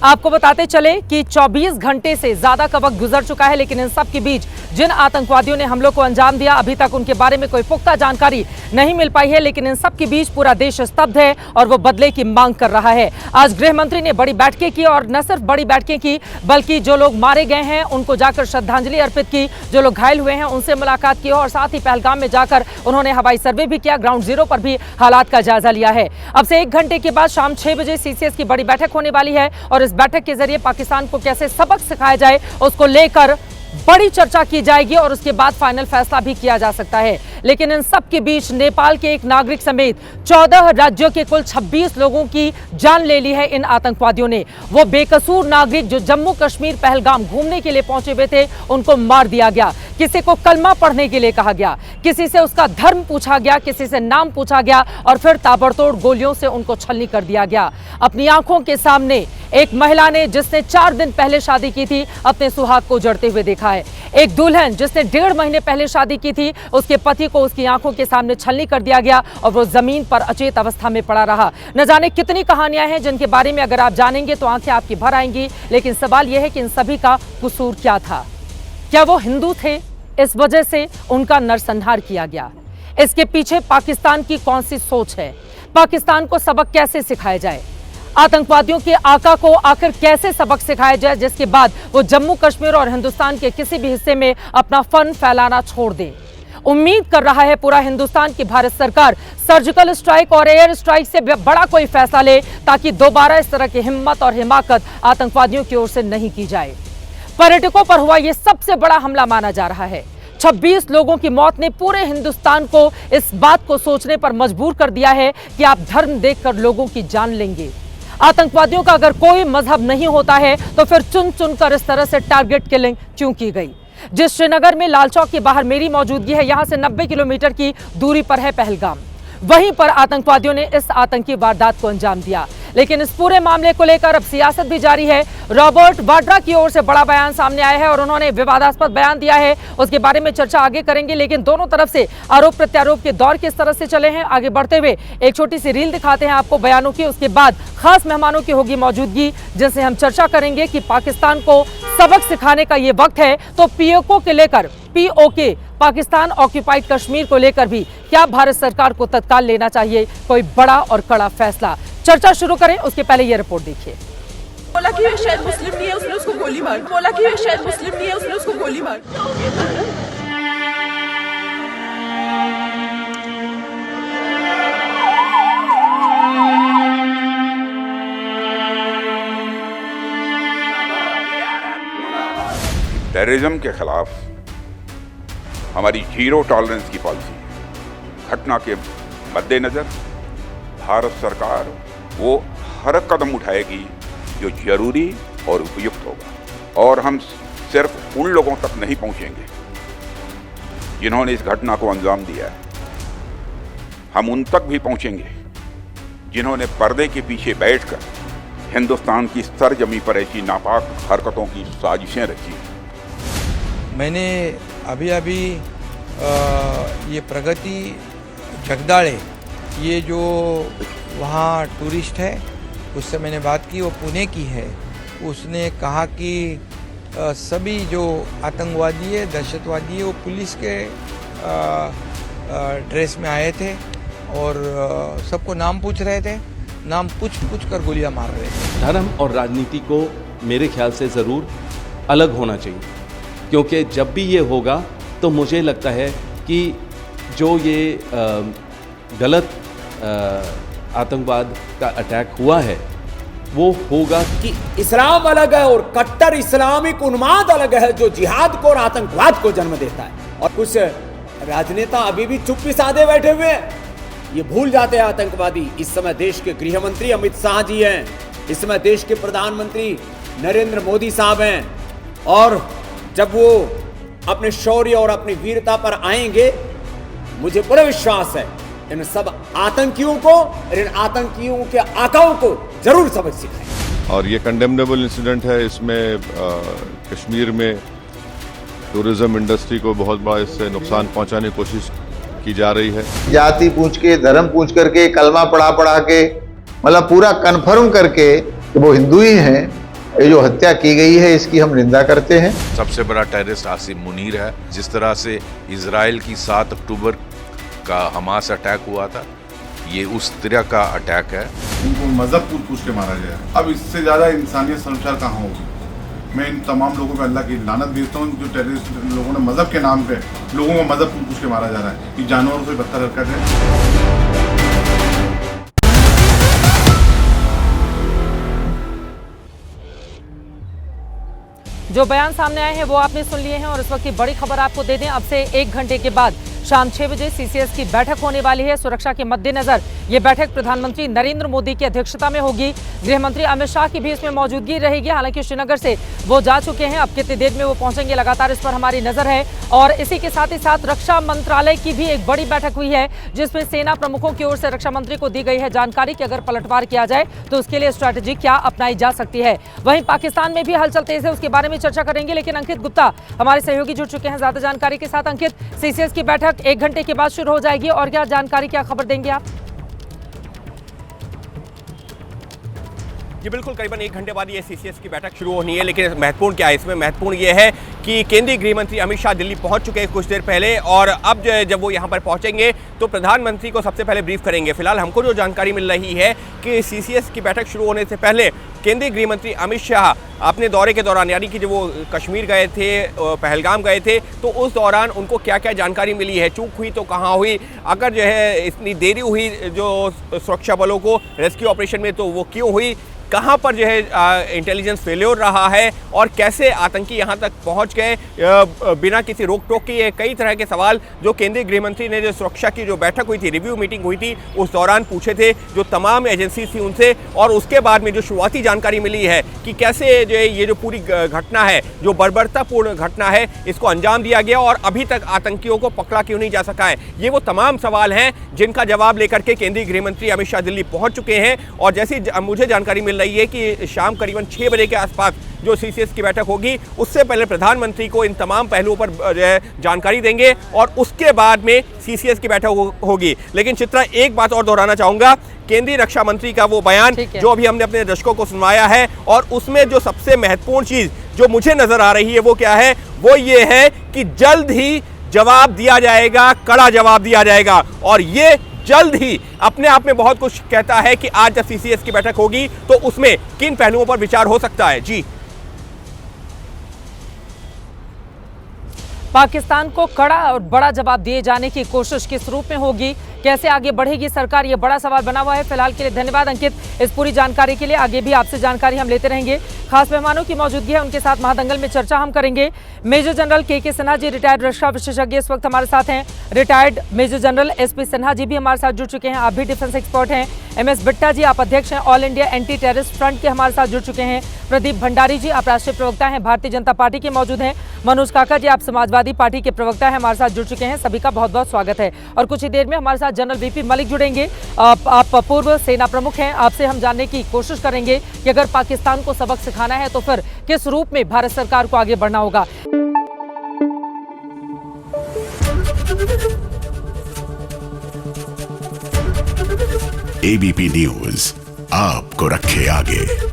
आपको बताते चले कि 24 घंटे से ज्यादा का वक्त गुजर चुका है, लेकिन इन सब के बीच जिन आतंकवादियों ने हमलों को अंजाम दिया, अभी तक उनके बारे में कोई पुख्ता जानकारी नहीं मिल पाई है। लेकिन इन सब के बीच पूरा देश स्तब्ध है और वो बदले की मांग कर रहा है। आज गृह मंत्री ने बड़ी बैठकें की और न सिर्फ बड़ी बैठकें की, बल्कि जो लोग मारे गए हैं उनको जाकर श्रद्धांजलि अर्पित की, जो लोग घायल हुए हैं उनसे मुलाकात की और साथ ही पहलगाम में जाकर उन्होंने हवाई सर्वे भी किया, ग्राउंड जीरो पर भी हालात का जायजा लिया है। अब से 1 घंटे के बाद शाम 6 बजे सीसीएस की बड़ी बैठक होने वाली है और इस बैठक के जरिए पाकिस्तान को कैसे सबक सिखाया जाए उसको लेकर बड़ी चर्चा की जाएगी और उसके बाद फाइनल फैसला भी किया जा सकता है। लेकिन इन सब के बीच नेपाल के एक नागरिक समेत 14 राज्यों के कुल 26 लोगों की जान ले ली है इन आतंकवादियों ने। वो बेकसूर नागरिक जो जम्मू कश्मीर पहलगाम घूमने के लिए पहुंचे हुए थे, उनको मार दिया गया। किसी को कलमा पढ़ने के लिए कहा गया, किसी से उसका धर्म पूछा गया, किसी से नाम पूछा गया और फिर ताबड़तोड़ गोलियों से उनको छलनी कर दिया गया। अपनी आंखों के सामने एक महिला ने, जिसने 4 दिन पहले शादी की थी, अपने सुहाग को जड़ते हुए देखा है। एक दुल्हन जिसने 1.5 महीने पहले शादी की थी, उसके पति को उसकी आंखों के सामने छलनी कर दिया गया और वो जमीन पर अचेत अवस्था में पड़ा रहा। न जाने कितनी कहानियां हैं जिनके बारे में अगर आप जानेंगे तो आंखें आपकी भर आएंगी। लेकिन सवाल यह है कि इन सभी का कसूर क्या था? क्या वो हिंदू थे? इस वजह से उनका नरसंहार किया गया। इसके पीछे पाकिस्तान की कौन सी सोच है? पाकिस्तान को सबक कैसे सिखाया जाए? आतंकवादियों के आका को आखिर कैसे सबक सिखाया जाए जिसके बाद वो जम्मू कश्मीर और हिंदुस्तान के किसी भी हिस्से में अपना फन फैलाना छोड़ दें? उम्मीद कर रहा है पूरा हिंदुस्तान की भारत सरकार सर्जिकल स्ट्राइक और एयर स्ट्राइक से बड़ा कोई फैसला ले, ताकि दोबारा इस तरह की हिम्मत और हिमाकत आतंकवादियों की ओर से नहीं की जाए। पर्यटकों पर हुआ यह सबसे बड़ा हमला माना जा रहा है। 26 लोगों की मौत ने पूरे हिंदुस्तान को इस बात को सोचने पर मजबूर कर दिया है कि आप धर्म देखकर लोगों की जान लेंगे। आतंकवादियों का अगर कोई मजहब नहीं होता है तो फिर चुन चुनकर इस तरह से टारगेट किलिंग क्यों की गई? जिस श्रीनगर में लाल चौक के बाहर मेरी मौजूदगी है, यहां से 90 किलोमीटर की दूरी पर है पहलगाम। वहीं पर आतंकवादियों ने इस आतंकी वारदात को अंजाम दिया। लेकिन इस पूरे मामले को लेकर अब सियासत भी जारी है। रॉबर्ट वाड्रा की ओर से बड़ा बयान सामने आया है और उन्होंने विवादास्पद बयान दिया है। उसके बारे में चर्चा आगे करेंगे, लेकिन दोनों तरफ से आरोप प्रत्यारोप के दौर किस तरह से चले हैं, आगे बढ़ते हुए एक छोटी सी रील दिखाते हैं आपको बयानों की। उसके बाद खास मेहमानों की होगी मौजूदगी, जिनसे हम चर्चा करेंगे कि पाकिस्तान को सबक सिखाने का ये वक्त है। तो पीओके को लेकर, पीओके पाकिस्तान ऑक्यूपाइड कश्मीर को लेकर भी क्या भारत सरकार को तत्काल लेना चाहिए कोई बड़ा और कड़ा फैसला? चर्चा शुरू करें उसके पहले ये रिपोर्ट देखिए। बोला कि शायद मुस्लिम नहीं है, उसने उसको गोली मार। बोला कि शायद मुस्लिम नहीं है, उसने उसको गोली मार। टेररिज्म के खिलाफ हमारी जीरो टॉलरेंस की पॉलिसी है। घटना के मद्देनजर भारत सरकार वो हर कदम उठाएगी जो जरूरी और उपयुक्त होगा, और हम सिर्फ उन लोगों तक नहीं पहुंचेंगे जिन्होंने इस घटना को अंजाम दिया है। हम उन तक भी पहुंचेंगे जिन्होंने पर्दे के पीछे बैठकर हिंदुस्तान की सरजमी पर ऐसी नापाक हरकतों की साजिशें रची। मैंने अभी ये प्रगति जगदाड़े, ये जो वहाँ टूरिस्ट है, उससे मैंने बात की, वो पुणे की है। उसने कहा कि सभी जो आतंकवादी है, दहशतवादी है, वो पुलिस के ड्रेस में आए थे और सबको नाम पूछ रहे थे, नाम पूछ कर गोलियां मार रहे थे। धर्म और राजनीति को मेरे ख्याल से ज़रूर अलग होना चाहिए, क्योंकि जब भी ये होगा तो मुझे लगता है कि जो ये गलत आतंकवाद का अटैक हुआ है वो होगा कि इस्लाम अलग है और कट्टर इस्लामिक उन्माद अलग है जो जिहाद को और आतंकवाद को जन्म देता है। और कुछ राजनेता अभी भी चुप्पी साधे बैठे हुए हैं, ये भूल जाते हैं आतंकवादी। इस समय देश के गृह मंत्री अमित शाह जी हैं, इस समय देश के प्रधानमंत्री नरेंद्र मोदी साहब हैं, और जब वो अपने शौर्य और अपनी वीरता पर आएंगे, मुझे पूरा विश्वास है इन सब आतंकियों को और इन आतंकियों के आकाओं को जरूर सबक सिखाएं। और ये कंडेमनेबल इंसिडेंट है। इसमें कश्मीर में टूरिज्म इंडस्ट्री को बहुत बड़ा इससे नुकसान पहुंचाने की कोशिश की जा रही है। जाति पूछ के, धर्म पूछ करके, कलमा पढ़ा के, मतलब पूरा कन्फर्म करके कि वो हिंदू ही हैं ये जो हत्या की गई है इसकी हम निंदा करते हैं। सबसे बड़ा टेररिस्ट आसिम मुनीर है। जिस तरह से इजराइल की 7 अक्टूबर का हमास अटैक हुआ था, ये उस तरह का अटैक है। इनको मजहब पूछ के मारा गया। अब इससे ज्यादा इंसानियत शर्मसार कहाँ होगी। मैं इन तमाम लोगों पे अल्लाह की लानत देता हूँ जो टेररिस्ट लोगों ने मजहब के नाम पे लोगों को मजहब पूछ के मारा जा रहा है। ये जानवरों से बदतर हरकत है। जो बयान सामने आए हैं वो आपने सुन लिए हैं और इस वक्त की बड़ी खबर आपको दे दें, अब से 1 घंटे के बाद शाम 6 बजे सीसीएस की बैठक होने वाली है। सुरक्षा के मद्देनजर ये बैठक प्रधानमंत्री नरेंद्र मोदी की अध्यक्षता में होगी। गृह मंत्री अमित शाह की भी इसमें मौजूदगी रहेगी। हालांकि श्रीनगर से वो जा चुके हैं, अब कितनी देर में वो पहुंचेंगे लगातार इस पर हमारी नजर है। और इसी के साथ ही साथ रक्षा मंत्रालय की भी एक बड़ी बैठक हुई है जिसमें सेना प्रमुखों की ओर से रक्षा मंत्री को दी गई है जानकारी कि अगर पलटवार किया जाए तो उसके लिए स्ट्रैटेजी क्या अपनाई जा सकती है। वहीं पाकिस्तान में भी हलचल तेज है, उसके बारे में चर्चा करेंगे। लेकिन अंकित गुप्ता हमारे सहयोगी जुड़ चुके हैं ज्यादा जानकारी के साथ। अंकित, सीसीएस की बैठक 1 घंटे के बाद शुरू हो जाएगी और क्या जानकारी, क्या खबर देंगे आप? जी बिल्कुल, करीबन 1 घंटे बाद ये सीसीएस की बैठक शुरू होनी है। लेकिन महत्वपूर्ण क्या है इसमें? महत्वपूर्ण ये है कि केंद्रीय गृह मंत्री अमित शाह दिल्ली पहुंच चुके हैं कुछ देर पहले और अब जब वो यहाँ पर पहुंचेंगे तो प्रधानमंत्री को सबसे पहले ब्रीफ करेंगे। फिलहाल हमको जो जानकारी मिल रही है कि सीसीएस की बैठक शुरू होने से पहले केंद्रीय गृह मंत्री अमित शाह अपने दौरे के दौरान, यानी कि जब वो कश्मीर गए थे, पहलगाम गए थे, तो उस दौरान उनको क्या क्या जानकारी मिली है, चूक हुई तो कहाँ हुई, अगर जो है इतनी देरी हुई जो सुरक्षा बलों को रेस्क्यू ऑपरेशन में तो वो क्यों हुई, कहाँ पर जो है इंटेलिजेंस फेल्योर रहा है और कैसे आतंकी यहाँ तक पहुँच गए बिना किसी रोक टोक के। ये कई तरह के सवाल जो केंद्रीय गृह मंत्री ने जो सुरक्षा की जो बैठक हुई थी, रिव्यू मीटिंग हुई थी, उस दौरान पूछे थे जो तमाम एजेंसी थी उनसे। और उसके बाद में जो शुरुआती जानकारी मिली है कि कैसे जो है ये जो पूरी घटना है, जो बर्बरतापूर्ण घटना है, इसको अंजाम दिया गया और अभी तक आतंकियों को पकड़ा क्यों नहीं जा सका है। ये वो तमाम सवाल हैं जिनका जवाब लेकर के केंद्रीय गृह मंत्री अमित शाह दिल्ली पहुँच चुके हैं। और जैसी मुझे जानकारी मिल रही है कि शाम करीबन 6 बजे के आसपास जो सीसीएस की बैठक होगी उससे पहले प्रधानमंत्री को इन तमाम पहलुओं पर जानकारी देंगे और उसके बाद में सीसीएस की बैठक होगी। लेकिन चित्रा, एक बात और दोहराना चाहूंगा, केंद्रीय रक्षा मंत्री का वो बयान जो अभी हमने अपने दर्शकों को सुनवाया है और उसमें जो सबसे महत्वपूर्ण चीज जो मुझे नजर आ रही है वो क्या है, वो ये है कि जल्द ही जवाब दिया जाएगा, कड़ा जवाब दिया जाएगा। और ये जल्द ही अपने आप में बहुत कुछ कहता है कि आज जब सीसीएस की बैठक होगी तो उसमें किन पहलुओं पर विचार हो सकता है। जी, पाकिस्तान को कड़ा और बड़ा जवाब दिए जाने की कोशिश किस रूप में होगी, कैसे आगे बढ़ेगी सरकार, ये बड़ा सवाल बना हुआ है। फिलहाल के लिए धन्यवाद अंकित इस पूरी जानकारी के लिए। आगे भी आपसे जानकारी हम लेते रहेंगे। खास मेहमानों की मौजूदगी है, उनके साथ महादंगल में चर्चा हम करेंगे। मेजर जनरल के सिन्हा जी, रिटायर्ड रक्षा विशेषज्ञ, इस वक्त हमारे साथ हैं। Retired major general SP Sinha ji भी हमारे साथ जुड़ चुके हैं, आप भी डिफेंस एक्सपर्ट हैं। MS बिट्टा जी, आप अध्यक्ष हैं all India anti terrorist front के, हमारे साथ जुड़ चुके हैं। प्रदीप भंडारी जी, आप राष्ट्रीय प्रवक्ता हैं, भारतीय जनता पार्टी के मौजूद हैं। मनोज काका जी, आप समाजवादी पार्टी के प्रवक्ता हैं, हमारे साथ जुड़ चुके हैं। सभी का बहुत बहुत स्वागत है। और कुछ ही देर में हमारे साथ जनरल VP मलिक जुड़ेंगे। आप पूर्व सेना प्रमुख हैं, आपसे हम जानने की कोशिश करेंगे कि अगर पाकिस्तान को सबक सिखाना है तो फिर किस रूप में भारत सरकार को आगे बढ़ना होगा। ABP न्यूज आपको रखे आगे।